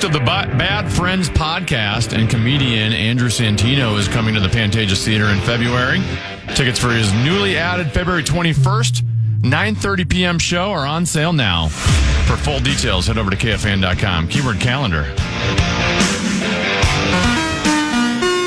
host of the Bad Friends podcast and comedian Andrew Santino is coming to the Pantages Theater in February. Tickets for his newly added February 21st, 9:30 p.m. show are on sale now. For full details, head over to KFAN.com. Keyword calendar.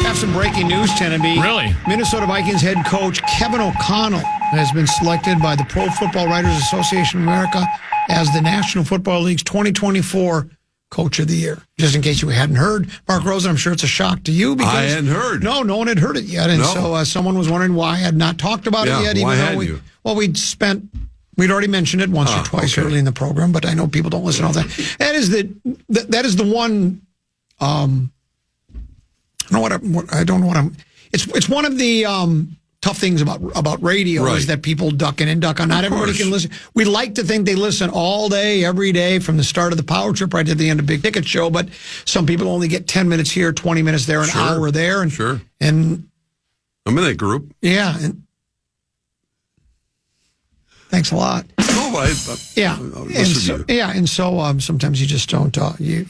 Have some breaking news, Tenneby. Really? Minnesota Vikings head coach Kevin O'Connell has been selected by the Pro Football Writers Association of America as the National Football League's 2024 Coach of the Year. Just in case you hadn't heard, Mark Rosen, I'm sure it's a shock to you. Because I hadn't heard. No one had heard it yet. And so someone was wondering why I had not talked about it yet. Why hadn't you? Well, we'd already mentioned it once or twice early in the program, but I know people don't listen to all that. That is the one, it's one of the tough things about radio is that people duck in and duck out. Not everybody can listen. We like to think they listen all day, every day, from the start of the Power Trip right to the end of Big Ticket Show, but some people only get 10 minutes here, 20 minutes there, an hour there. And, and I'm in that group. Yeah. And thanks a lot. No, and so sometimes you just don't, you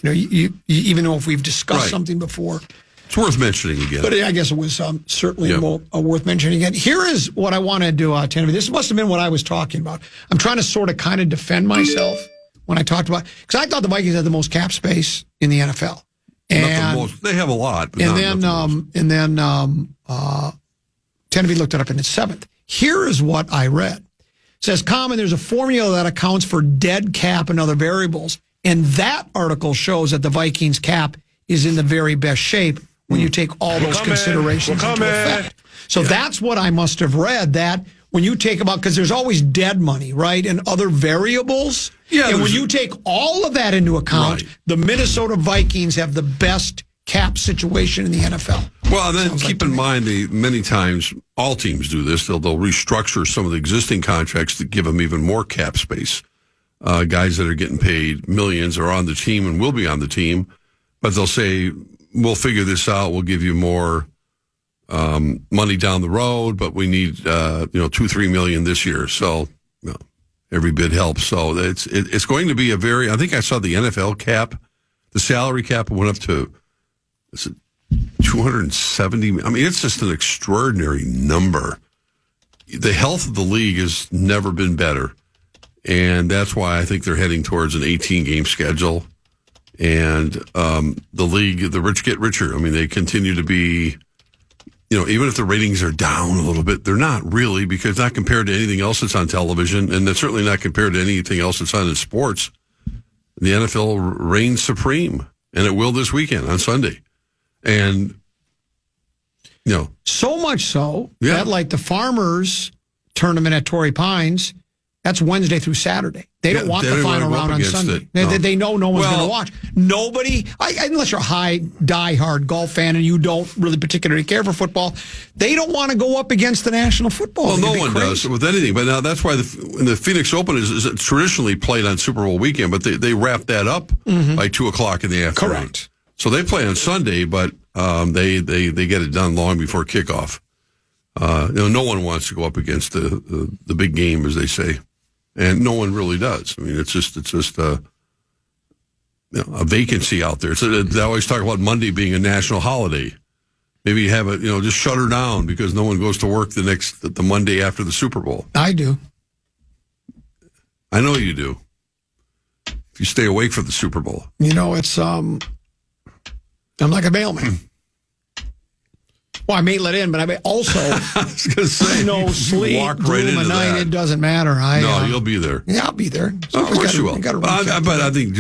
even though if we've discussed something before, it's worth mentioning again. But I guess it was certainly worth mentioning again. Here is what I want to do, Tenneby. This must have been what I was talking about. I'm trying to sort of kind of defend myself when I talked about, because I thought the Vikings had the most cap space in the NFL. And they have a lot. But then Tenneby looked it up and it's seventh. Here is what I read. It says, there's a formula that accounts for dead cap and other variables. And that article shows that the Vikings cap is in the very best shape when you take all those considerations into effect. So that's what I must have read, that when you take because there's always dead money, right, and other variables. Yeah, and when you take all of that into account, the Minnesota Vikings have the best cap situation in the NFL. Well, and then keep in mind, many times, all teams do this, they'll restructure some of the existing contracts to give them even more cap space. Guys that are getting paid millions are on the team and will be on the team, but they'll say, we'll figure this out. We'll give you more money down the road, but we need $2-3 million this year. So every bit helps. So it's going to be I think I saw the NFL cap, the salary cap went up to 270. I mean, it's just an extraordinary number. The health of the league has never been better, and that's why I think they're heading towards an 18-game schedule. And the league, the rich get richer. I mean, they continue to be, even if the ratings are down a little bit, they're not really, because not compared to anything else that's on television, and that's certainly not compared to anything else that's on in sports. The NFL reigns supreme, and it will this weekend on Sunday. And, so much so that, like, the Farmers tournament at Torrey Pines, that's Wednesday through Saturday. They don't want the final round on Sunday. They know no one's going to watch. Nobody, unless you're a die-hard golf fan and you don't really particularly care for football, they don't want to go up against the National Football League. Well, no one does with anything. But now that's why the Phoenix Open is traditionally played on Super Bowl weekend, but they wrap that up by 2 o'clock in the afternoon. Correct. So they play on Sunday, but they get it done long before kickoff. No one wants to go up against the big game, as they say. And no one really does. I mean, it's just a vacancy out there. So they always talk about Monday being a national holiday. Maybe you have it, just shut her down because no one goes to work the Monday after the Super Bowl. I do. I know you do. If you stay awake for the Super Bowl. It's I'm like a mailman. Well, I may let in, but I may also I was going to say, no sleep, walk right into night. that. It doesn't matter. No, you'll be there. Yeah, I'll be there. Of course you will. But I think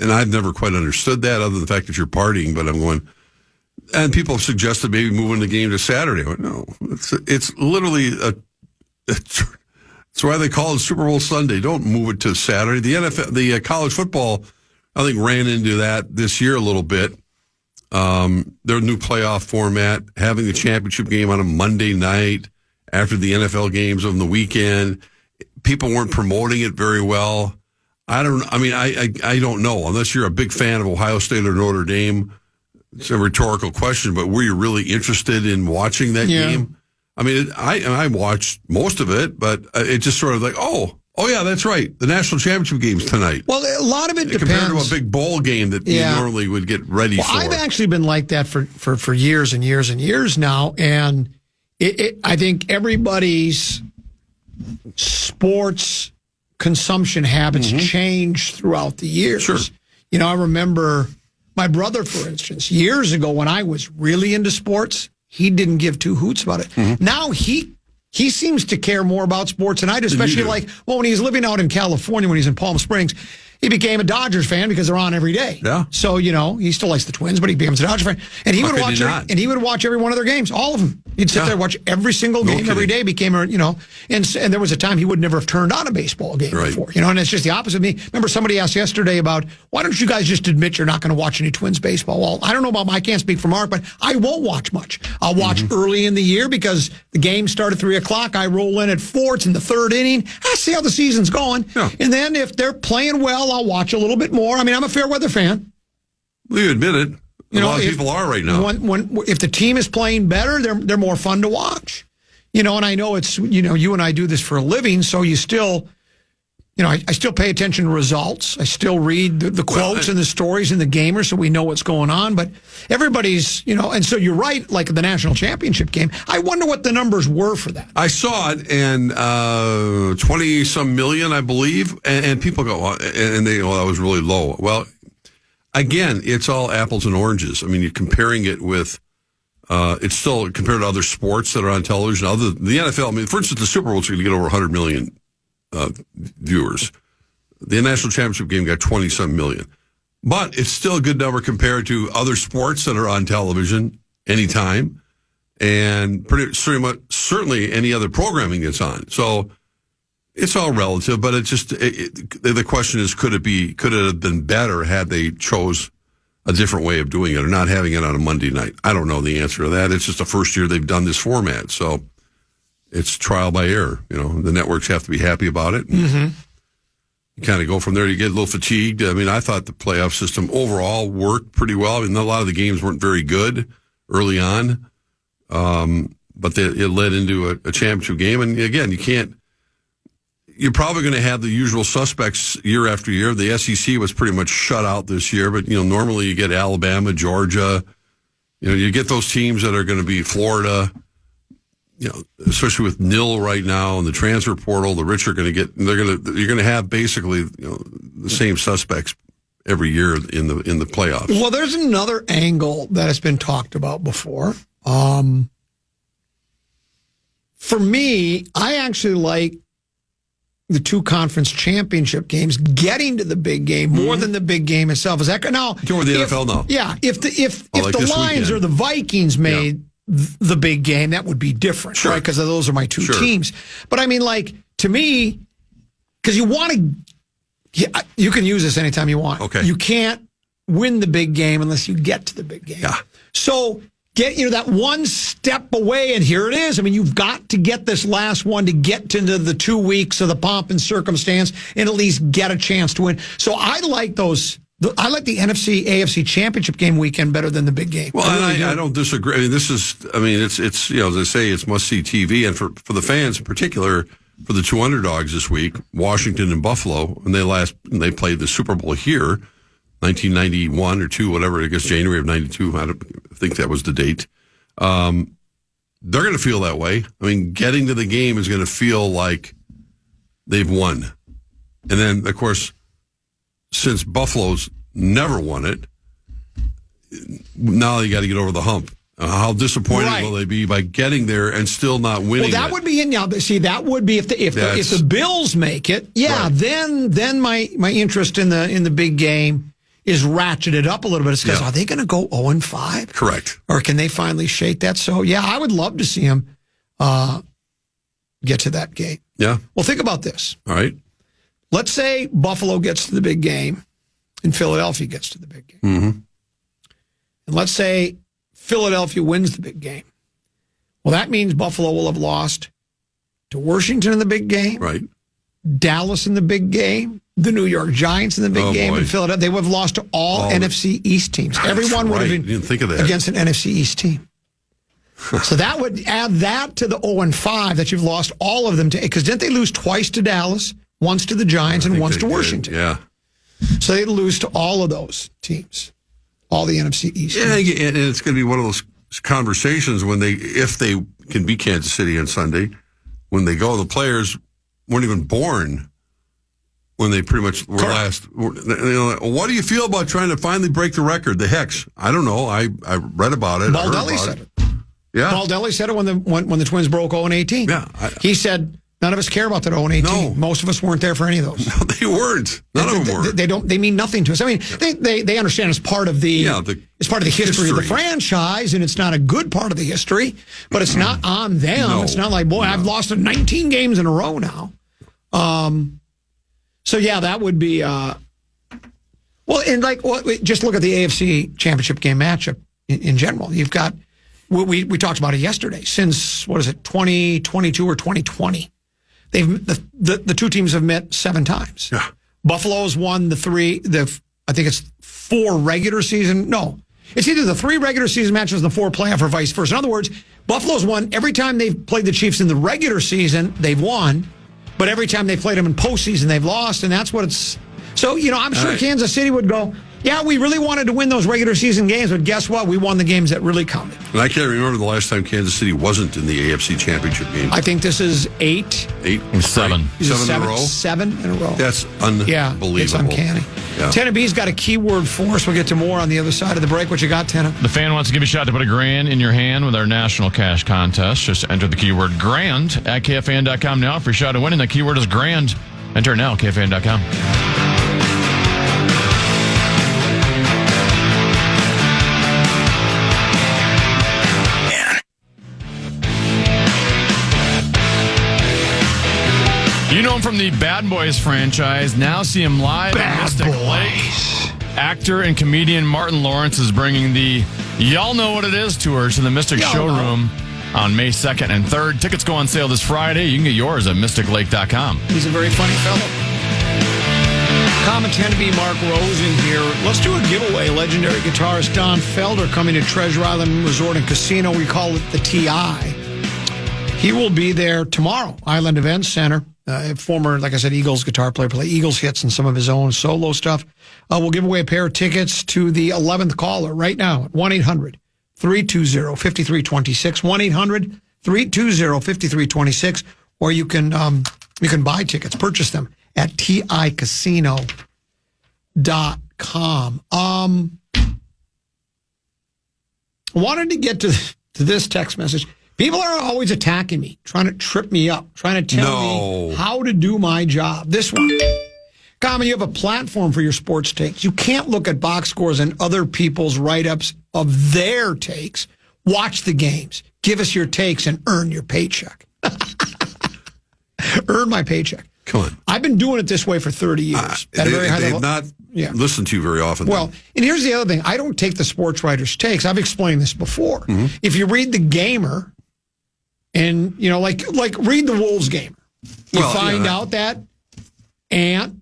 and I've never quite understood that, other than the fact that you're partying. But I'm going, and people have suggested maybe moving the game to Saturday. I went, no, it's literally it's why they call it Super Bowl Sunday. Don't move it to Saturday. The NFL, the college football, I think ran into that this year a little bit. Their new playoff format, having the championship game on a Monday night after the NFL games on the weekend. People weren't promoting it very well. I don't know. Unless you're a big fan of Ohio State or Notre Dame, it's a rhetorical question, but were you really interested in watching that game? I mean, I watched most of it, but it just sort of like, oh, Oh, yeah, that's right. The national championship game's tonight. Well, a lot of it depends. Compared to a big bowl game that you normally would get ready for. I've actually been like that for years and years and years now. And I think everybody's sports consumption habits change throughout the years. Sure. I remember my brother, for instance, years ago when I was really into sports, he didn't give two hoots about it. Now he seems to care more about sports than I do, especially when he's living out in California, when he's in Palm Springs. He became a Dodgers fan because they're on every day. Yeah. So, he still likes the Twins, but he becomes a Dodgers fan. And he would watch every one of their games, all of them. He'd sit there and watch every single game every day. Became and there was a time he would never have turned on a baseball game before. And it's just the opposite of me. Remember somebody asked yesterday about, why don't you guys just admit you're not going to watch any Twins baseball? Well, I don't know about I can't speak for Mark, but I won't watch much. I'll watch early in the year because the games start at 3:00. I roll in at 4. It's in the third inning. I see how the season's going. Yeah. And then if they're playing well, I'll watch a little bit more. I mean, I'm a fair weather fan. Well, you admit it. A lot of people are right now. If the team is playing better, they're more fun to watch. And I know it's, you and I do this for a living, so you still, I still pay attention to results. I still read the quotes and the stories and the gamers so we know what's going on. But everybody's, and so you're right, like the national championship game. I wonder what the numbers were for that. I saw it, and 20-some million, I believe. And people go, and they go, that was really low. Well, again, it's all apples and oranges. I mean, you're comparing it with, it's still compared to other sports that are on television. The NFL, I mean, for instance, the Super Bowl's going to get over 100 million viewers. The national championship game got 20-some million. But it's still a good number compared to other sports that are on television anytime, and certainly any other programming that's on. So it's all relative, but the question is, could it have been better had they chose a different way of doing it or not having it on a Monday night? I don't know the answer to that. It's just the first year they've done this format. So it's trial by error. The networks have to be happy about it. You kind of go from there. You get a little fatigued. I mean, I thought the playoff system overall worked pretty well. I mean, a lot of the games weren't very good early on, but it led into a championship game. And again, you're probably going to have the usual suspects year after year. The SEC was pretty much shut out this year, but normally you get Alabama, Georgia. You get those teams that are going to be Florida. Especially with nil right now and the transfer portal, the rich are going to get. You're going to have basically the same suspects every year in the playoffs. Well, there's another angle that has been talked about before. For me, I actually like the two conference championship games getting to the big game more than the big game itself. Is that now? Toward the NFL now. Yeah, if the Lions or the Vikings made the big game, that would be different, right? Because those are my two teams. But I mean, to me, because you want to, you can use this anytime you want. Okay. You can't win the big game unless you get to the big game. Yeah. So get that one step away, and here it is. I mean, you've got to get this last one to get into the 2 weeks of the pomp and circumstance and at least get a chance to win. So I like those. I like the NFC AFC championship game weekend better than the big game. Well, I don't disagree. I mean, it's as they say, it's must see TV, and for the fans in particular, for the two underdogs this week, Washington and Buffalo, and they played the Super Bowl here, 1991 or 2, whatever. I guess January of 92. I think that was the date. They're going to feel that way. I mean, getting to the game is going to feel like they've won, and then of course, since Buffalo's never won it, now you got to get over the hump. How disappointed will they be by getting there and still not winning? Well, that would be that would be if the Bills make it. Yeah, right. Then my interest in the big game is ratcheted up a little bit. It's because are they going to go 0-5? Correct. Or can they finally shake that? So I would love to see them get to that game. Yeah. Well, think about this. All right. Let's say Buffalo gets to the big game and Philadelphia gets to the big game. Mm-hmm. And let's say Philadelphia wins the big game. Well, that means Buffalo will have lost to Washington in the big game, right? Dallas in the big game, the New York Giants in the big game, and Philadelphia. They would have lost to all NFC East teams. Everyone would have been didn't think of that. Against an NFC East team. So that would add that to the 0-5 that you've lost all of them to, because didn't they lose twice to Dallas? once to the Giants, and once to Washington. Yeah. So they'd lose to all of those teams, all the NFC East. Yeah, and it's going to be one of those conversations if they can beat Kansas City on Sunday, when they go, the players weren't even born when they pretty much were last. What do you feel about trying to finally break the record, the Hex? I don't know. I read about it. Baldelli said it. Yeah. Baldelli said it when the Twins broke 0-18. Yeah. He said, none of us care about that 0-18. No. Most of us weren't there for any of those. No, they weren't. None of them were. They mean nothing to us. I mean, they understand it's part of the history of the franchise, and it's not a good part of the history, but it's not on them. No. It's not like, I've lost 19 games in a row now. So yeah, that would be just look at the AFC Championship game matchup in general. You've got we talked about it yesterday. Since 2022 or 2020, the two teams have met 7 times. Yeah. Buffalo's won I think it's 4 regular season. No, it's either the 3 regular season matches and the 4 playoff, or vice versa. In other words, Buffalo's won every time they've played the Chiefs in the regular season. They've won. But every time they played them in postseason, they've lost, and that's what it's. So, I'm sure Kansas City would go, yeah, we really wanted to win those regular season games, but guess what? We won the games that really counted. And I can't remember the last time Kansas City wasn't in the AFC Championship game. I think this is 8. 8? 7. 7 in a row? 7 in a row. That's unbelievable. Yeah, it's uncanny. Yeah. Tenna B's got a keyword for us. We'll get to more on the other side of the break. What you got, Tenna? The Fan wants to give you a shot to put $1,000 in your hand with our national cash contest. Just enter the keyword grand at KFAN.com now for your shot at winning. The keyword is grand. Enter now, KFAN.com. You know him from the Bad Boys franchise. Now see him live at Mystic Lake. Actor and comedian Martin Lawrence is bringing the Y'all Know What It Is tour to the Mystic Showroom on May 2nd and 3rd. Tickets go on sale this Friday. You can get yours at mysticlake.com. He's a very funny fellow. Common Tenna B, Mark Rosen here. Let's do a giveaway. Legendary guitarist Don Felder coming to Treasure Island Resort and Casino. We call it the TI. He will be there tomorrow, Island Events Center. Former, like I said, Eagles guitar player, play Eagles hits and some of his own solo stuff. We'll give away a pair of tickets to the 11th caller right now at 1-800-320-5326, 1-800-320-5326, or you can buy tickets, purchase them at ticasino.com. Wanted to get to this text message. People are always attacking me, trying to trip me up, trying to tell me how to do my job. This one. Common, you have a platform for your sports takes. You can't look at box scores and other people's write-ups of their takes. Watch the games. Give us your takes and earn your paycheck. Earn my paycheck. Come on. I've been doing it this way for 30 years. At a very high level. They've not listened to you very often. Well, and here's the other thing. I don't take the sports writers' takes. I've explained this before. Mm-hmm. If you read the Gamer, and, like read the Wolves Gamer, you find out that Ant,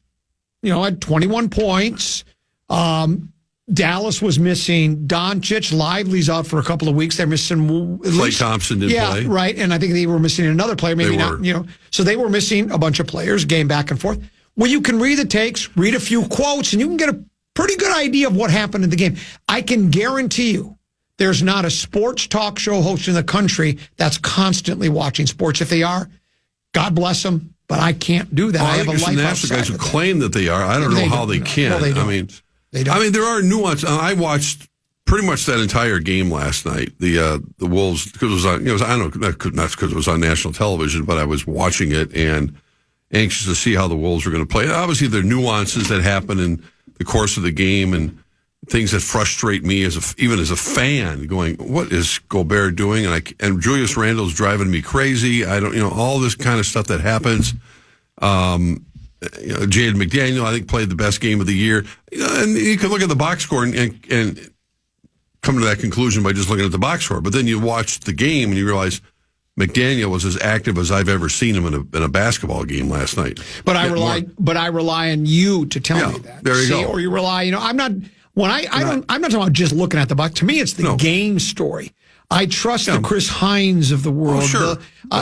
had 21 points. Dallas was missing Doncic. Lively's out for a couple of weeks. They're missing Clay Thompson didn't play. Yeah, right. And I think they were missing another player. Maybe not. So they were missing a bunch of players, game back and forth. Well, you can read the takes, read a few quotes, and you can get a pretty good idea of what happened in the game. I can guarantee you there's not a sports talk show host in the country that's constantly watching sports. If they are, God bless them, but I can't do that. I have a life outside of that. National guys who claim that they are. I don't know how they can. Well, they don't. They don't. I mean, there are nuances. I watched pretty much that entire game last night. The Wolves, because it was on. I don't know, not because it was on national television, but I was watching it and anxious to see how the Wolves were going to play. Obviously, there are nuances that happen in the course of the game and things that frustrate me even as a fan. Going, what is Gobert doing? And Julius Randle's driving me crazy. I don't, all this kind of stuff that happens. Jaden McDaniel, I think, played the best game of the year. And you can look at the box score and come to that conclusion by just looking at the box score. But then you watch the game and you realize McDaniel was as active as I've ever seen him in a basketball game last night. But I rely on you to tell me that. There you go. Or you rely, I'm not talking about just looking at the box. To me, it's the game story. I trust the Chris Hines of the world,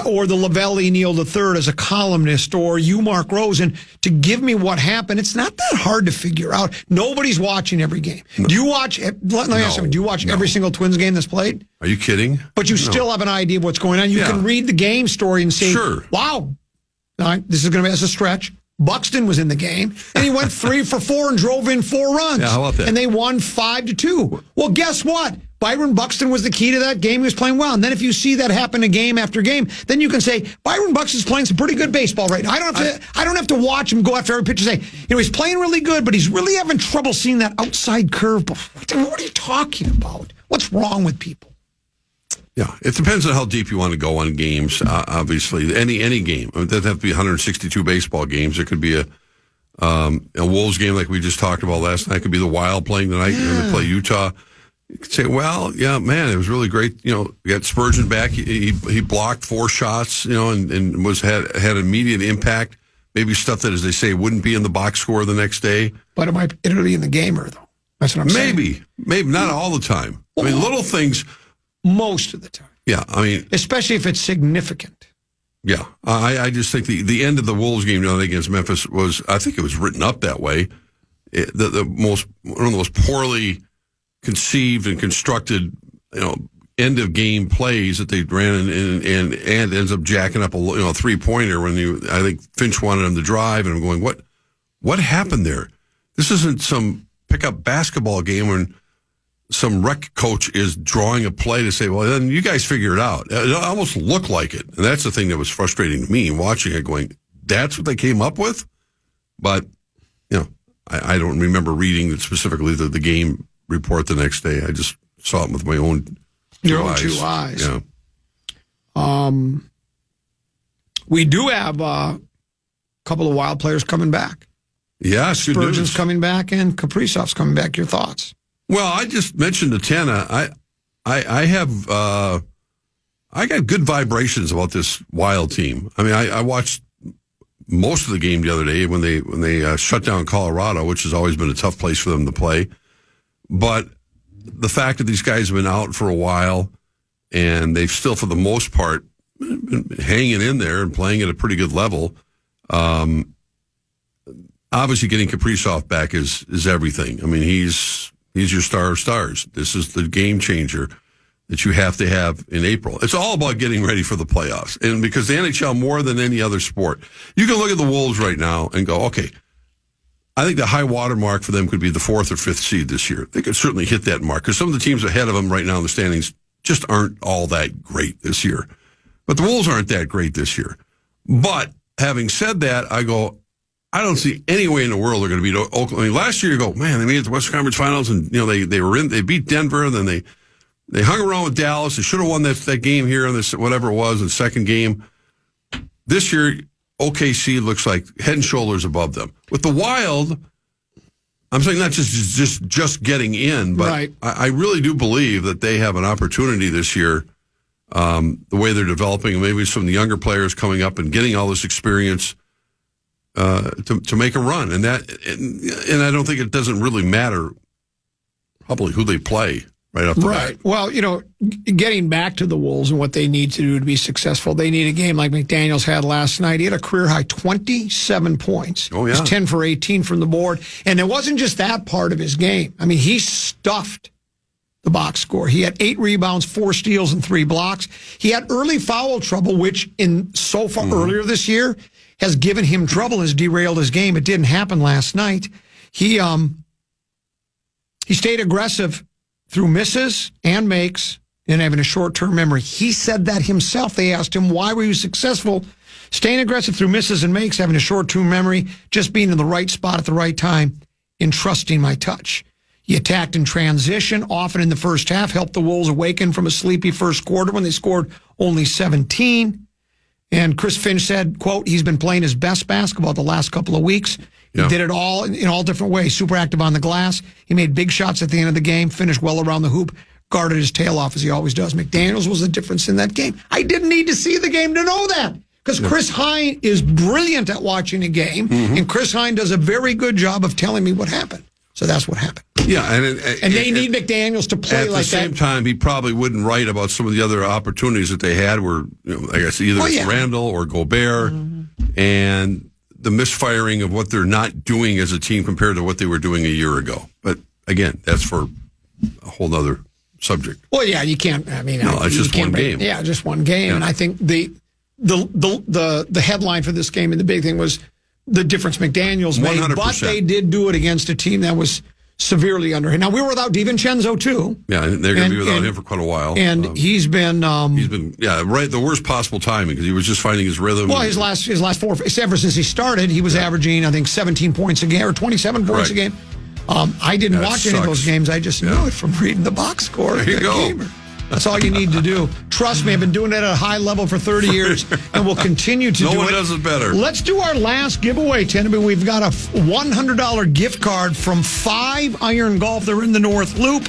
or the Lavelli Neal III as a columnist, or you, Mark Rosen, to give me what happened. It's not that hard to figure out. Nobody's watching every game. No. Do you watch? Let me ask you, do you watch every single Twins game that's played? Are you kidding? But you still have an idea of what's going on. You can read the game story and say, "Wow, this is going to be as a stretch." Buxton was in the game, and he went 3 for 4 and drove in 4 runs. Yeah, how about that? And they won 5-2. Well, guess what? Byron Buxton was the key to that game. He was playing well. And then if you see that happen game after game, then you can say, Byron Buxton's playing some pretty good baseball right now. I don't have to watch him go after every pitch and say, he's playing really good, but he's really having trouble seeing that outside curveball. What are you talking about? What's wrong with people? Yeah, it depends on how deep you want to go on games. Obviously, any game. It doesn't have to be 162 baseball games. It could be a Wolves game like we just talked about last night. It could be the Wild playing tonight when they play Utah. You could say, well, yeah, man, it was really great. You got Spurgeon back. He blocked 4 shots, and had immediate impact. Maybe stuff that, as they say, wouldn't be in the box score the next day. But it might be in the gamer, though. That's what I'm saying. Maybe not all the time. I mean, little things. Most of the time. Yeah, I mean, especially if it's significant. Yeah, I just think the end of the Wolves game against Memphis was, I think it was written up that way. One of the most poorly conceived and constructed, end of game plays that they ran and ends up jacking up a 3-pointer when I think Finch wanted him to drive, and I'm going, what happened there? This isn't some pickup basketball game when some rec coach is drawing a play to say, well, then you guys figure it out. It almost looked like it. And that's the thing that was frustrating to me, watching it, going, that's what they came up with? But, I don't remember reading specifically the game report the next day. I just saw it with my own two eyes. Yeah. We do have a couple of Wild players coming back. Yeah, Spurgeon's coming back and Kaprizov's coming back. Your thoughts? Well, I just mentioned to Tana, I got good vibrations about this Wild team. I mean, I watched most of the game the other day when they shut down Colorado, which has always been a tough place for them to play. But the fact that these guys have been out for a while and they've still, for the most part, been hanging in there and playing at a pretty good level. Obviously, getting Kaprizov back is everything. I mean, he's your star of stars. This is the game changer that you have to have in April. It's all about getting ready for the playoffs. And because the NHL, more than any other sport, you can look at the Wolves right now and go, okay, I think the high water mark for them could be the 4th or 5th seed this year. They could certainly hit that mark because some of the teams ahead of them right now in the standings just aren't all that great this year. But the Wolves aren't that great this year. But having said that, I go, I don't see any way in the world they're going to beat Oakland. I mean, last year you go, man, they made it to the Western Conference Finals, and they beat Denver, and then they hung around with Dallas. They should have won that game here in this whatever it was in the second game. This year, OKC looks like head and shoulders above them. With the Wild, I'm saying not just getting in, but right. I really do believe that they have an opportunity this year. The way they're developing, maybe some of the younger players coming up and getting all this experience. To make a run, and I don't think it doesn't really matter probably who they play right off the bat. Well, getting back to the Wolves and what they need to do to be successful, they need a game like McDaniels had last night. He had a career high 27 points. Oh, yeah. He was 10 for 18 from the board, and it wasn't just that part of his game. I mean, he stuffed the box score. He had 8 rebounds, 4 steals, and 3 blocks. He had early foul trouble, which earlier this year has given him trouble, has derailed his game. It didn't happen last night. He stayed aggressive through misses and makes and having a short-term memory. He said that himself. They asked him, why were you successful? Staying aggressive through misses and makes, having a short-term memory, just being in the right spot at the right time, and trusting my touch. He attacked in transition, often in the first half, helped the Wolves awaken from a sleepy first quarter when they scored only 17. And Chris Finch said, quote, he's been playing his best basketball the last couple of weeks. He did it all in all different ways. Super active on the glass. He made big shots at the end of the game, finished well around the hoop, guarded his tail off as he always does. McDaniels was the difference in that game. I didn't need to see the game to know that because Chris Hine is brilliant at watching a game, and Chris Hine does a very good job of telling me what happened. So that's what happened. Yeah, and they need McDaniels to play like that. At the same time, he probably wouldn't write about some of the other opportunities that they had where, I guess, either it's Randall or Gobert, and the misfiring of what they're not doing as a team compared to what they were doing a year ago. But again, that's for a whole other subject. Well, yeah, you can't. I mean, no, it's just one game. Yeah, just one game. Yeah. And I think the headline for this game and the big thing was the difference McDaniels made. 100%. But they did do it against a team that was severely under him. Now, we were without DiVincenzo, too. Yeah, they're going to be without him for quite a while. And he's been the worst possible timing because he was just finding his rhythm. Well, his last four, ever since he started, he was averaging, I think, 17 points a game or 27 points a game. I didn't watch any of those games. I just knew it from reading the box score. There you go. Gamer. That's all you need to do. Trust me, I've been doing it at a high level for 30 years and will continue to do it. No one does it better. Let's do our last giveaway, Tenby. We've got a $100 gift card from 5 Iron Golf. They're in the North Loop.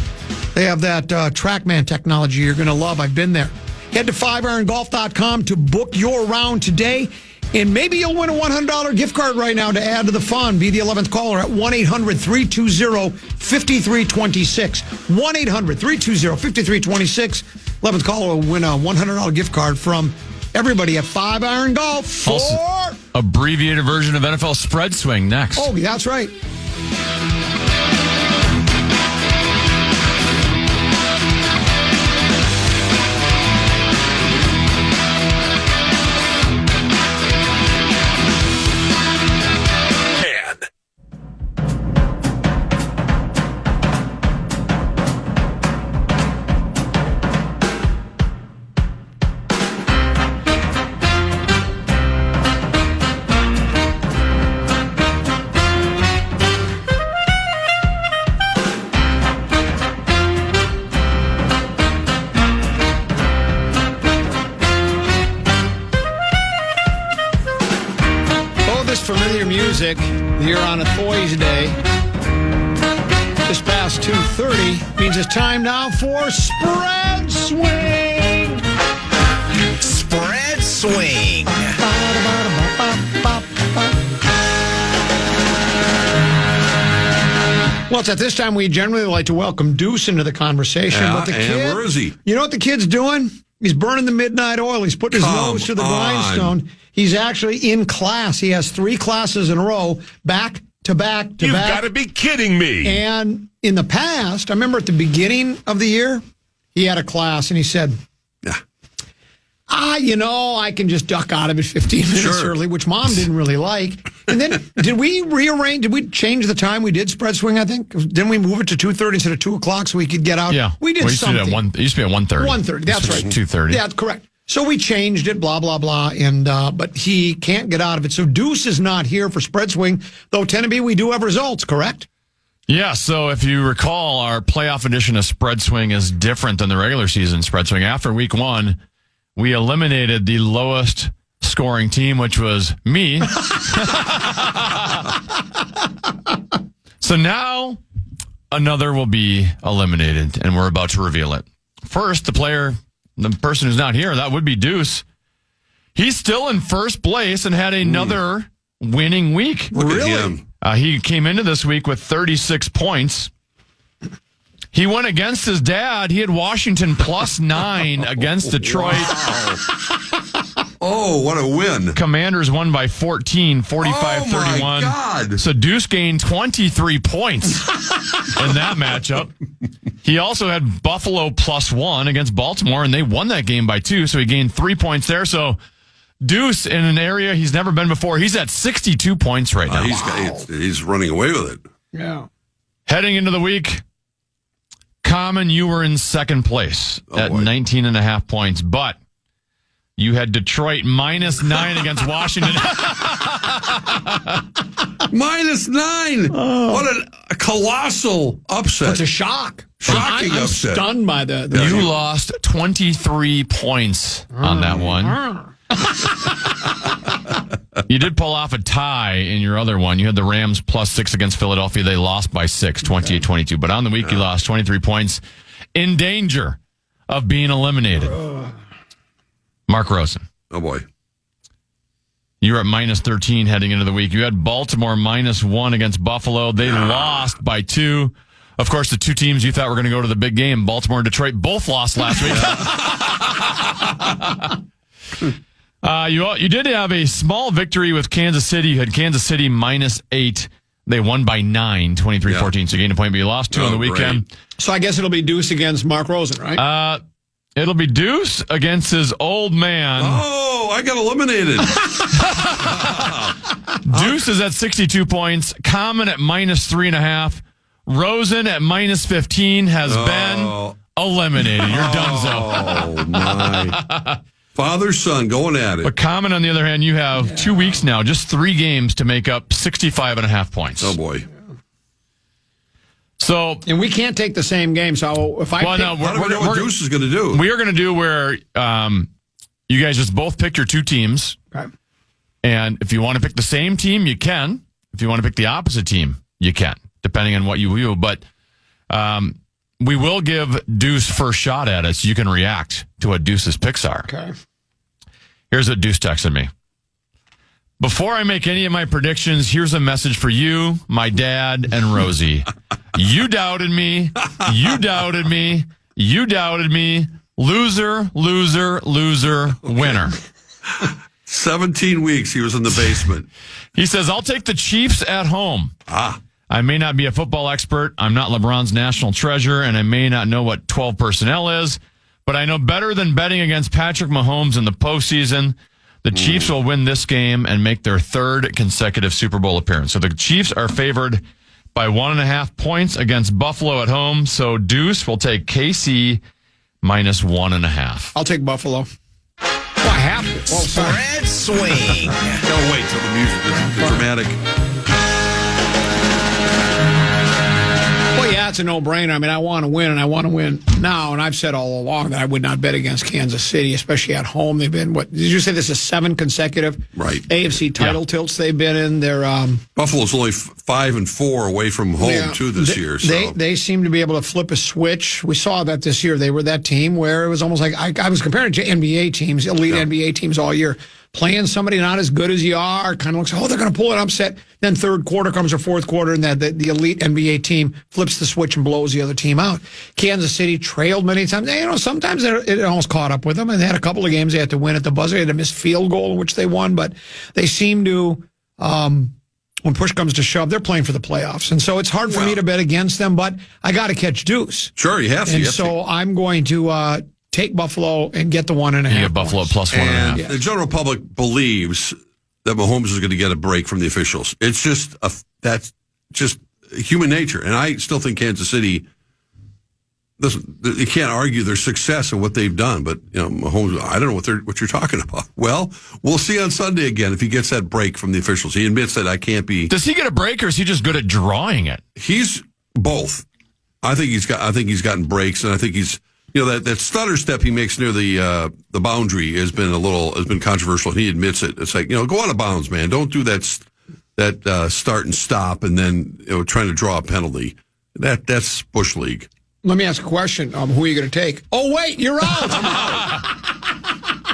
They have that TrackMan technology you're going to love. I've been there. Head to 5irongolf.com to book your round today. And maybe you'll win a $100 gift card right now to add to the fun. Be the 11th caller at 1-800-320-5326. 1-800-320-5326. 11th caller will win a $100 gift card from everybody at 5 Iron Golf for... Also, abbreviated version of NFL Spread Swing next. Oh, that's right. Familiar music here on a Thursday Day. Just past 2:30 means it's time now for Spread Swing. Spread Swing. Well, it's at this time we generally like to welcome Deuce into the conversation. Yeah, but the kid, and where is he? You know what the kid's doing? He's burning the midnight oil. He's putting his nose to the grindstone. He's actually in class. He has 3 classes in a row, back to back to back. You've got to be kidding me. And in the past, I remember at the beginning of the year, he had a class and he said, I can just duck out of it 15 minutes early, which Mom didn't really like. And then did we change the time we did Spread Swing, I think? Didn't we move it to 2:30 instead of 2 o'clock so we could get out? Yeah. We did something. It used to be at 1:30. 1:30, that's right. 2:30. Yeah, that's correct. So we changed it, blah, blah, blah, and but he can't get out of it. So Deuce is not here for Spread Swing, though, Tenby, we do have results, correct? Yeah, so if you recall, our playoff edition of Spread Swing is different than the regular season Spread Swing. After week 1, we eliminated the lowest scoring team, which was me. So now another will be eliminated, and we're about to reveal it. First, the person who's not here, that would be Deuce. He's still in first place and had another winning week. Look at him. He came into this week with 36 points. He went against his dad. He had Washington +9 against Detroit. Wow. Oh, what a win. Commanders won by 14, 45-31. Oh, my God. So Deuce gained 23 points in that matchup. He also had Buffalo +1 against Baltimore, and they won that game by 2, so he gained 3 points there. So Deuce, in an area he's never been before, he's at 62 points right now. He's running away with it. Yeah. Heading into the week, Common, you were in second place at 19.5 points, but you had Detroit -9 against Washington. -9. Oh. What a colossal upset. It's a shock. Shocking I'm upset. Stunned by the You lost 23 points on that one. You did pull off a tie in your other one. You had the Rams +6 against Philadelphia. They lost by 6, 28-22. But on the week, you lost 23 points, in danger of being eliminated. Mark Rosen. Oh, boy. You were at -13 heading into the week. You had Baltimore -1 against Buffalo. They lost by 2. Of course, the two teams you thought were going to go to the big game, Baltimore and Detroit, both lost last week. You did have a small victory with Kansas City. You had Kansas City -8. They won by 9, 23-14. So you gained a point, but you lost 2 on the weekend. Great. So I guess it'll be Deuce against Mark Rosen, right? It'll be Deuce against his old man. Oh, I got eliminated. Deuce is at 62 points. Common at -3.5. Rosen at -15 has been eliminated. You're done, Oh, my. Father-son going at it. But Common, on the other hand, you have 2 weeks now, just 3 games to make up 65.5 points. Oh, boy. So, and we can't take the same game. So if I How do we know what Deuce is going to do? We are going to do where you guys just both pick your 2 teams. Okay. And if you want to pick the same team, you can. If you want to pick the opposite team, you can, depending on what you view. But we will give Deuce first shot at it so you can react to what Deuce's picks are. Okay. Here's what Deuce texted me. Before I make any of my predictions, here's a message for you, my dad, and Rosie. You doubted me. You doubted me. You doubted me. Loser, loser, loser, winner. 17 weeks he was in the basement. He says, I'll take the Chiefs at home. I may not be a football expert. I'm not LeBron's national treasure, and I may not know what 12 personnel is, but I know better than betting against Patrick Mahomes in the postseason. The Chiefs will win this game and make their 3rd consecutive Super Bowl appearance. So the Chiefs are favored by 1.5 points against Buffalo at home. So Deuce will take KC -1.5. I'll take Buffalo. Well, I have to. Well, Spread swing. Don't wait till the music is dramatic. Well, yeah, it's a no-brainer. I mean, I want to win, and I want to win now. And I've said all along that I would not bet against Kansas City, especially at home. They've been, what, did you say this is 7 consecutive AFC title tilts they've been in? They're Buffalo's only 5-4 away from home, too, this year. So. They seem to be able to flip a switch. We saw that this year. They were that team where it was almost like, I was comparing it to NBA teams, elite NBA teams all year. Playing somebody not as good as you are, kind of looks, they're going to pull an upset. Then third quarter comes or fourth quarter, and the elite NBA team flips the switch and blows the other team out. Kansas City trailed many times. Sometimes it almost caught up with them, and they had a couple of games they had to win at the buzzer. They had a missed field goal in which they won, but they seem to, when push comes to shove, they're playing for the playoffs. And so it's hard for me to bet against them, but I got to catch Deuce. Sure, you have to. And so I'm going to take Buffalo and get the 1.5. You get Buffalo plus 1.5. The general public believes that Mahomes is going to get a break from the officials. It's just that's just human nature, and I still think Kansas City. Listen, you can't argue their success and what they've done, but Mahomes. I don't know what you're talking about. Well, we'll see on Sunday again if he gets that break from the officials. He admits that I can't be. Does he get a break, or is he just good at drawing it? He's both. I think he's gotten breaks, and I think he's. That stutter step he makes near the boundary has been controversial. He admits it. It's like, go out of bounds, man. Don't do that start and stop and then trying to draw a penalty. That's Bush League. Let me ask a question. Who are you going to take? Oh, wait, you're out. I'm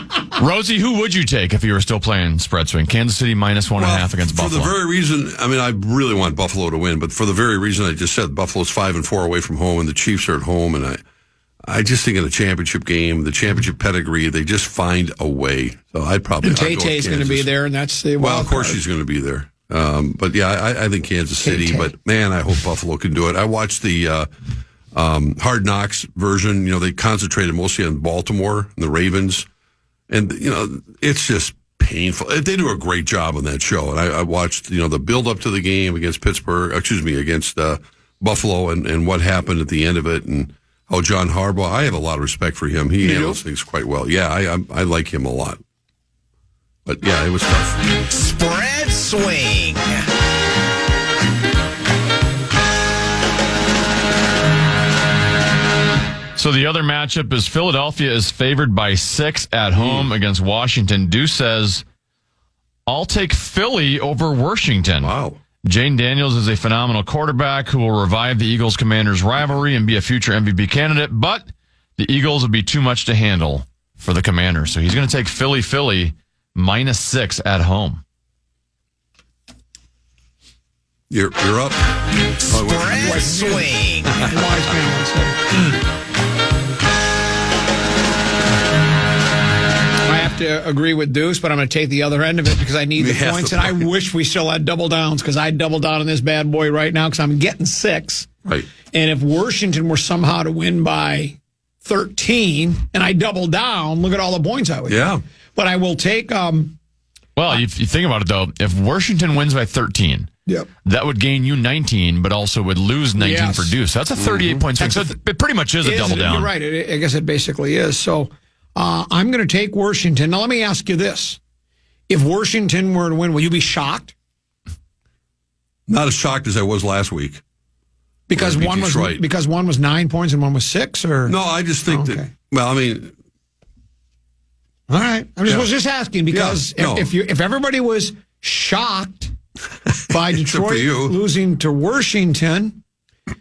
out. Rosie, who would you take if you were still playing spread swing? Kansas City -1.5 against Buffalo. For the very reason, I really want Buffalo to win, but for the very reason I just said, Buffalo's 5-4 away from home, and the Chiefs are at home, and I just think in the championship game, the championship pedigree, they just find a way. So I'd probably. And Tay-Tay's going to be there, and that's the wild of course card. she's going to be there. But yeah, I think Kansas City. Tay-Tay. But man, I hope Buffalo can do it. I watched the Hard Knocks version. They concentrated mostly on Baltimore and the Ravens, and it's just painful. They do a great job on that show. And I watched the build up to the game against against Buffalo, and what happened at the end of it, and. Oh, John Harbaugh, I have a lot of respect for him. He handles things quite well. Yeah, I like him a lot. But, yeah, it was tough. Spread swing. So the other matchup is Philadelphia is favored by 6 at home against Washington. Deuce says, I'll take Philly over Washington. Wow. Jane Daniels is a phenomenal quarterback who will revive the Eagles-Commanders rivalry and be a future MVP candidate, but the Eagles will be too much to handle for the Commanders. So he's going to take Philly -6 at home. You're up. Spread swing. Wise man once said. I have to agree with Deuce, but I'm going to take the other end of it because I need the points, and I wish we still had double downs because I'd double down on this bad boy right now because I'm getting 6. Right. And if Washington were somehow to win by 13 and I double down, look at all the points I would get. But I will take... well, if you think about it, though, if Washington wins by 13, that would gain you 19, but also would lose 19 for Deuce. That's a 38-point swing. So it pretty much is a double down. You're right. I guess it basically is. So I'm going to take Washington. Now, let me ask you this. If Washington were to win, will you be shocked? Not as shocked as I was last week. Because one was 9 points and one was 6? Or No, I just think that, well, I mean... All right. I was just asking because if everybody was shocked by Detroit losing to Washington,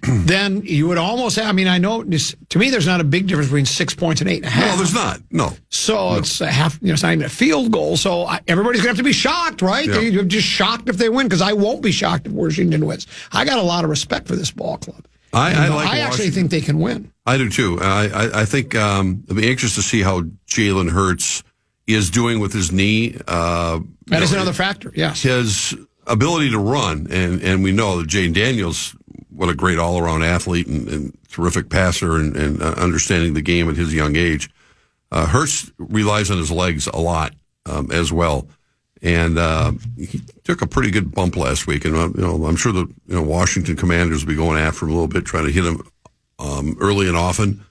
then you would almost have, I mean, I know to me there's not a big difference between 6 points and 8.5. No, there's not. No. So it's a half, it's not even a field goal. So everybody's going to have to be shocked, right? Yeah. They're just shocked if they win because I won't be shocked if Washington wins. I got a lot of respect for this ball club. I actually think they can win. I do too. I think I'll be anxious to see how Jalen Hurts is doing with his knee. That is another factor. Yes, his ability to run, and we know that Jane Daniels, what a great all-around athlete and terrific passer, and understanding the game at his young age. Hurts relies on his legs a lot as well. And he took a pretty good bump last week, and I'm sure the Washington Commanders will be going after him a little bit, trying to hit him early and often,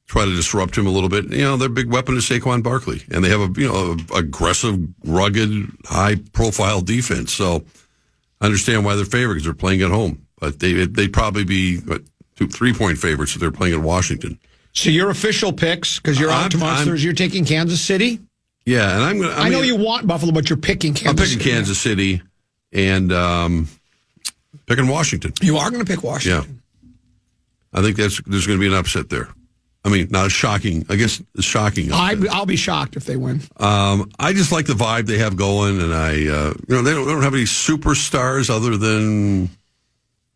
try to disrupt him a little bit. Their big weapon is Saquon Barkley, and they have a aggressive, rugged, high-profile defense. So I understand why they're favored because they're playing at home, but they'd probably be 3-point favorites if they're playing in Washington. So your official picks, because you're out to Monsters, you're taking Kansas City. Yeah, and I'm going to... I know you want Buffalo, but you're picking Kansas City. I'm picking Kansas City and picking Washington. You are going to pick Washington? Yeah. I think there's going to be an upset there. I mean, not as shocking. I guess it's shocking. I'll be shocked if they win. I just like the vibe they have going, and they don't have any superstars other than,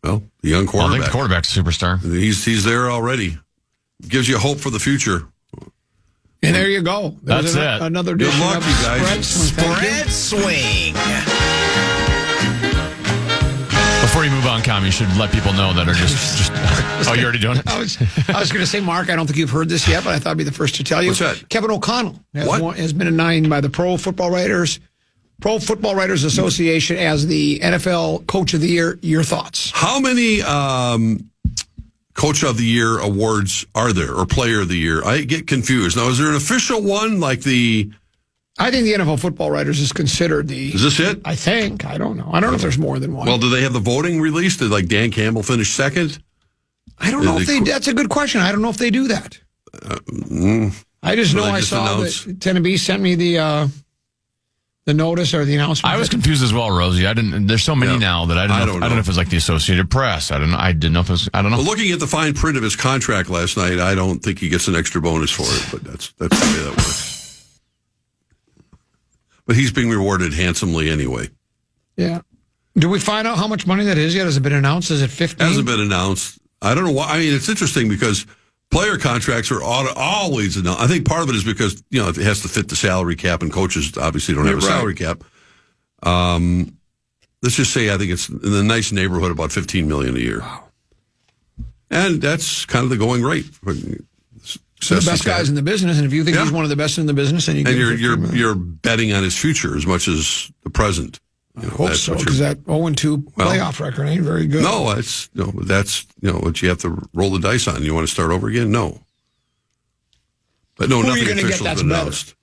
the young quarterback. I think the quarterback's a superstar. He's there already. Gives you hope for the future. And there you go. That's it. Another Good edition luck, of you guys. Spread swing. Before you move on, Com, you should let people know that are just oh, you're already doing it? I was going to say, Mark, I don't think you've heard this yet, but I thought I'd be the first to tell you. What's that? Kevin O'Connell has been named by the Pro Football Writers Association as the NFL Coach of the Year. Your thoughts? How many Coach of the Year awards are there, or Player of the Year? I get confused. Now, is there an official one like the... I think the NFL Football Writers is considered the... Is this it? I think. I don't know. I don't know if there's more than one. Well, do they have the voting released? Did Dan Campbell finish second? I don't know if they... That's a good question. I don't know if they do that. I just know I saw that Tennessee sent me the notice or the announcement. I was confused as well, Rosie. There's so many now that I don't know if it was like the Associated Press. I didn't know if it was. I don't know. Well, looking at the fine print of his contract last night, I don't think he gets an extra bonus for it. But that's the way that works. But he's being rewarded handsomely anyway. Yeah. Do we find out how much money that is yet? Has it been announced? Is it 15? Hasn't been announced. I don't know why. I mean, it's interesting because player contracts are always announced. I think part of it is because, it has to fit the salary cap, and coaches obviously don't have a salary cap. Let's just say I think it's in the nice neighborhood about $15 million a year. Wow. And that's kind of the going rate. The best guys in the business, and if you think he's one of the best in the business, and you're betting on his future as much as the present. I hope so, because that 0-2 playoff record ain't very good. No, that's what you have to roll the dice on. You want to start over again? No. But no, nothing official has been announced.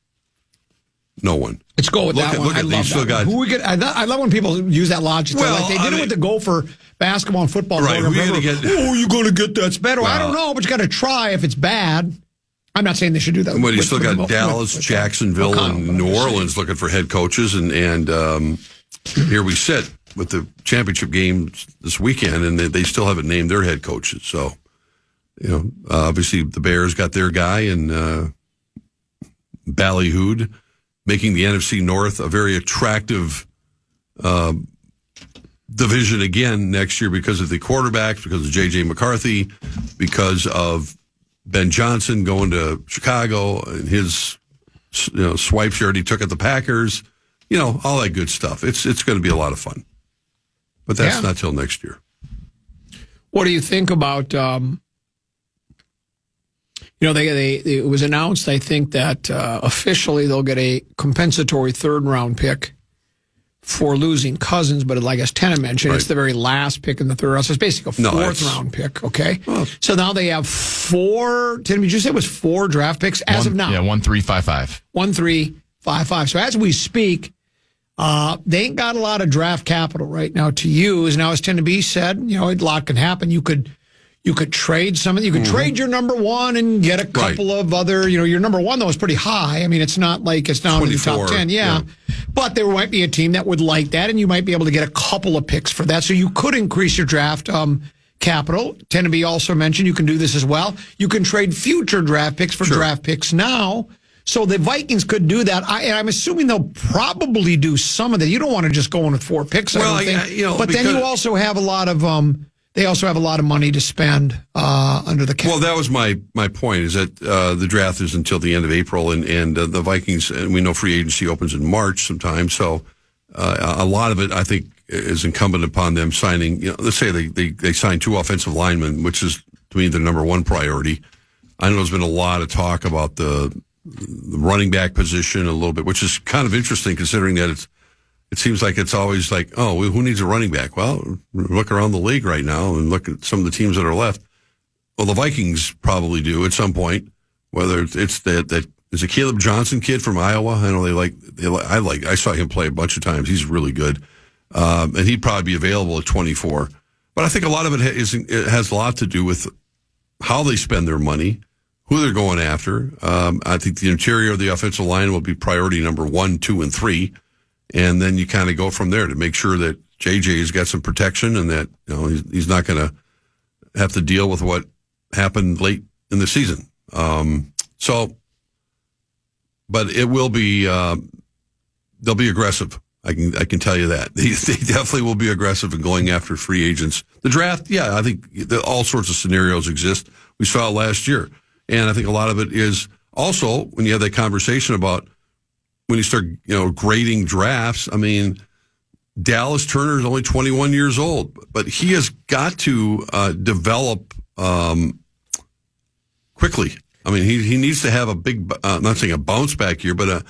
No one. Let's go with that one. I love that. Who we get? I love when people use that logic. Well, they did it with the Gopher basketball and football. Right. Who are you going to get? Oh, you're going to get that's better. Well, I don't know, but you got to try if it's bad. I'm not saying they should do that. Well, you still got Dallas, Jacksonville, and New Orleans looking for head coaches, and here we sit with the championship game this weekend, and they still haven't named their head coaches. So, obviously the Bears got their guy, and ballyhooed, making the NFC North a very attractive division again next year because of the quarterbacks, because of J.J. McCarthy, because of Ben Johnson going to Chicago and his swipes he already took at the Packers, all that good stuff. It's going to be a lot of fun. But that's not till next year. What do you think about, it was announced, I think, that officially they'll get a compensatory third-round pick for losing Cousins, but like as Tena mentioned, it's the very last pick in the third round. So it's basically a fourth-round pick, okay? Well, so now they have four, Tim, did you say it was 4 draft picks as of now? Yeah, 1-3-5-5. 1-3-5-5. So as we speak, they ain't got a lot of draft capital right now to use. Now, as Tena B said, a lot can happen. You could trade some of it. You could trade your number one and get a couple of other, your number one, though, is pretty high. I mean, it's not like it's down to the top 10. Yeah. But there might be a team that would like that, and you might be able to get a couple of picks for that. So you could increase your draft capital. Tena B also mentioned you can do this as well. You can trade future draft picks for draft picks now. So the Vikings could do that. I'm assuming they'll probably do some of that. You don't want to just go in with 4 picks, I don't think. But then you also have a lot of they also have a lot of money to spend under the cap. Well, that was my point, is that the draft is until the end of April, and the Vikings, and we know free agency opens in March sometime, so a lot of it, I think, is incumbent upon them signing, let's say they sign 2 offensive linemen, which is, to me, the number one priority. I know there's been a lot of talk about the running back position a little bit, which is kind of interesting considering that it seems like it's always like, oh, who needs a running back? Well, look around the league right now and look at some of the teams that are left. Well, the Vikings probably do at some point, whether it's that is a Caleb Johnson kid from Iowa. I know I saw him play a bunch of times. He's really good. And he'd probably be available at 24. But I think a lot of it has a lot to do with how they spend their money, who they're going after. I think the interior of the offensive line will be priority number 1, 2, and 3. And then you kind of go from there to make sure that JJ's got some protection and that he's not going to have to deal with what happened late in the season. But it will be they'll be aggressive. I can tell you that they definitely will be aggressive in going after free agents. The draft, I think all sorts of scenarios exist. We saw it last year, and I think a lot of it is also when you have that conversation about. When you start, grading drafts, I mean, Dallas Turner is only 21 years old, but he has got to develop quickly. I mean, he needs to have a big, I'm not saying a bounce back year, but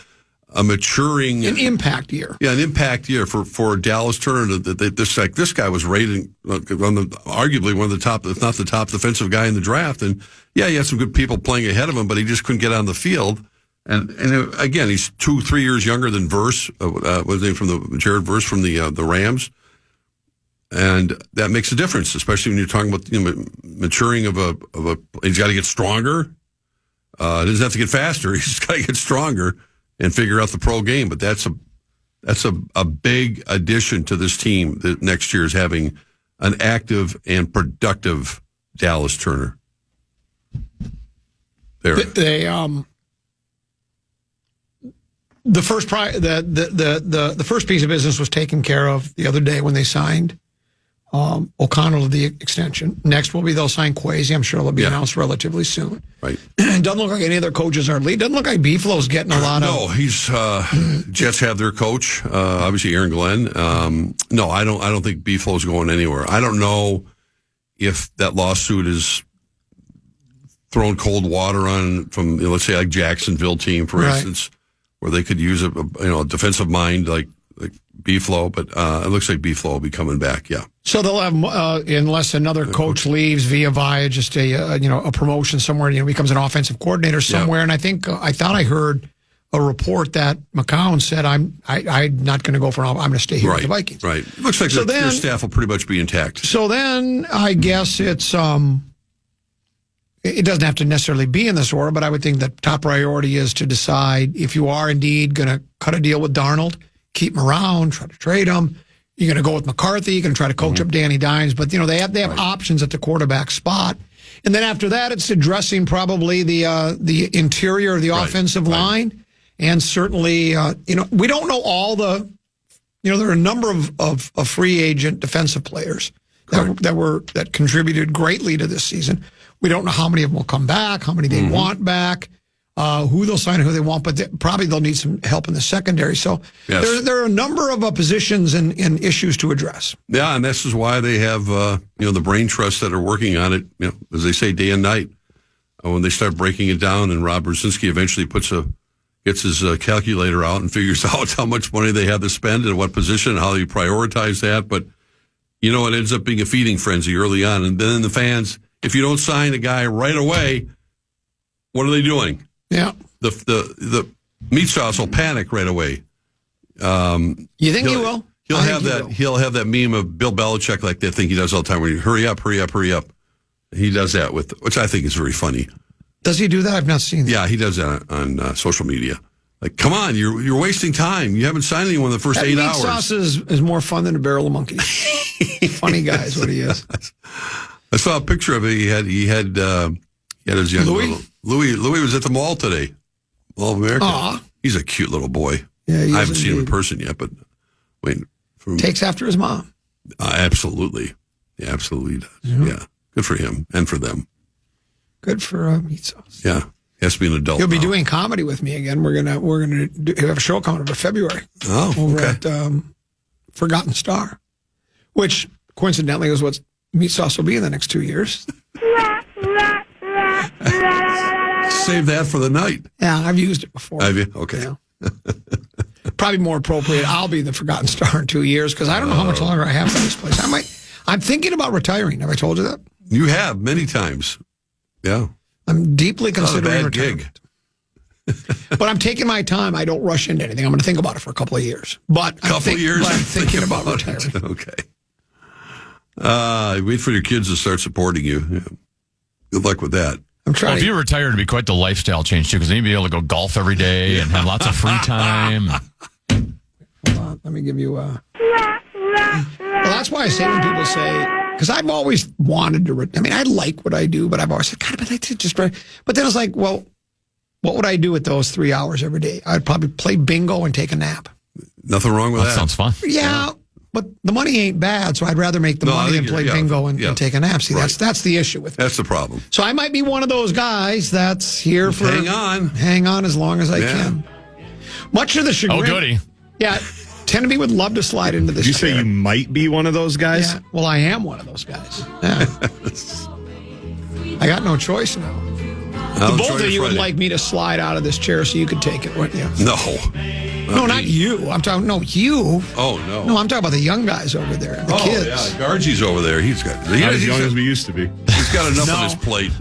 a maturing, an impact year. Yeah, an impact year for Dallas Turner. This guy was rated arguably one of the top, if not the top defensive guy in the draft, and he had some good people playing ahead of him, but he just couldn't get on the field. And again, he's 2-3 years younger than Verse. What's his name from Jared Verse from the Rams, and that makes a difference, especially when you're talking about maturing of a. He's got to get stronger. He doesn't have to get faster. He's just got to get stronger and figure out the pro game. But that's a big addition to this team that next year is having an active and productive Dallas Turner. There. The first the first piece of business was taken care of the other day when they signed O'Connell to the extension. Next will be they'll sign Kwesi. I'm sure it'll be announced relatively soon. Right. It doesn't look like any other coaches are lead. Doesn't look like Beeflo's getting a lot of. No, he's Jets have their coach, obviously Aaron Glenn. No, I don't think Beeflo's going anywhere. I don't know if that lawsuit is throwing cold water on from let's say like Jacksonville team, for instance. Where they could use a defensive mind like Beeflo, but it looks like Beeflo will be coming back. Yeah. So they'll have unless another coach leaves via just a promotion somewhere, becomes an offensive coordinator somewhere. And I thought I heard a report that McCown said I'm not going to go I'm going to stay here with the Vikings. Right. It looks like their staff will pretty much be intact. So then I guess it's it doesn't have to necessarily be in this order, but I would think the top priority is to decide if you are indeed going to cut a deal with Darnold, keep him around, try to trade him. You're going to go with McCarthy. You're going to try to coach up Danny Dimes. But, they have options at the quarterback spot. And then after that, it's addressing probably the interior of the offensive line. And certainly, we don't know all the there are a number of free agent defensive players that contributed greatly to this season. We don't know how many of them will come back, how many they want back, who they'll sign, who they want, but probably they'll need some help in the secondary. So there are a number of positions and issues to address. Yeah, and this is why they have the brain trusts that are working on it. As they say, day and night. When they start breaking it down, and Rob Brzezinski eventually gets his calculator out and figures out how much money they have to spend and what position, and how you prioritize that. But it ends up being a feeding frenzy early on, and then the fans, if you don't sign a guy right away, what are they doing? Yeah, the meat sauce will panic right away. You think he will? He'll have that. He'll have that meme of Bill Belichick, like that thing he does all the time, where you hurry up, hurry up, hurry up. He does that which I think is very funny. Does he do that? I've not seen that. Yeah, he does that on social media. Like, come on, you're wasting time. You haven't signed anyone in the first 8 hours. Meat sauce is more fun than a barrel of monkeys. Funny guy is what he is. I saw a picture of it. He had his young Louis was at the mall today. Mall of America. Aww. He's a cute little boy. Yeah, I haven't seen him in person yet, but takes after his mom. Absolutely. He absolutely does. Yeah. Good for him and for them. Good for meat sauce. Yeah. He has to be an adult. He'll be doing comedy with me again. We're gonna have a show coming up in February. Oh, over at Forgotten Star, which coincidentally is what meat sauce will be in the next 2 years. Save that for the night. Yeah, I've used it before. Have you? Okay. Yeah. Probably more appropriate. I'll be the Forgotten Star in 2 years because I don't know how much longer I have for this place. I'm thinking about retiring. Have I told you that? You have many times. Yeah. I'm deeply considering not a bad retirement. But I'm taking my time. I don't rush into anything. I'm going to think about it for a couple of years. But I'm thinking about retiring. Okay. Wait for your kids to start supporting you. Yeah. Good luck with that. I'm trying. Well, if you retire, it'd be quite the lifestyle change too, because then you'd be able to go golf every day and have lots of free time. Hold on. Let me give you a. Well, that's why I say when people say, because I've always wanted to, I like what I do, but I've always said, God, I'd like to just, but then it's like, well, what would I do with those 3 hours every day? I'd probably play bingo and take a nap. Nothing wrong with that. That sounds fun. Yeah, but the money ain't bad, so I'd rather make the money and play bingo and take a nap. See, that's the issue with me. That's the problem. So I might be one of those guys that's here for hang on as long as I can. Much of the chagrin. Oh, goody. Yeah. Tenneby would love to slide into this. Did you say you might be one of those guys? Yeah. Well, I am one of those guys. Yeah. I got no choice now. Both of you would like me to slide out of this chair so you could take it, wouldn't you? No. Not you. I'm talking, you. Oh, no. No, I'm talking about the young guys over there, the kids. Yeah, Gargie's over there. He's as young as we used to be. He's got enough on his plate.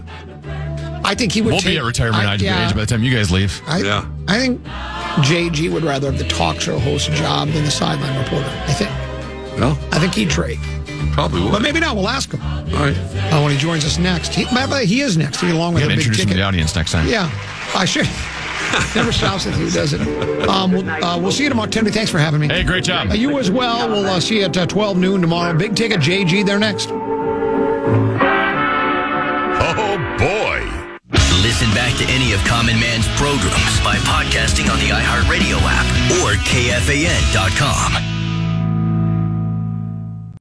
I think he would We'll be at retirement age by the time you guys leave. I think JG would rather have the talk show host job than the sideline reporter, I think. Well, I think he'd trade. Probably would. But maybe not. We'll ask him. All right. When he joins us next. He is next. He along with a big introduce him ticket. to the audience next time. Yeah. I should. Never stops at who does it. We'll see you tomorrow. Tenneby, thanks for having me. Hey, great job. You as well. We'll see you at 12 noon tomorrow. Big ticket, JG, there next. Oh, boy. Listen back to any of Common Man's programs by podcasting on the iHeartRadio app or KFAN.com.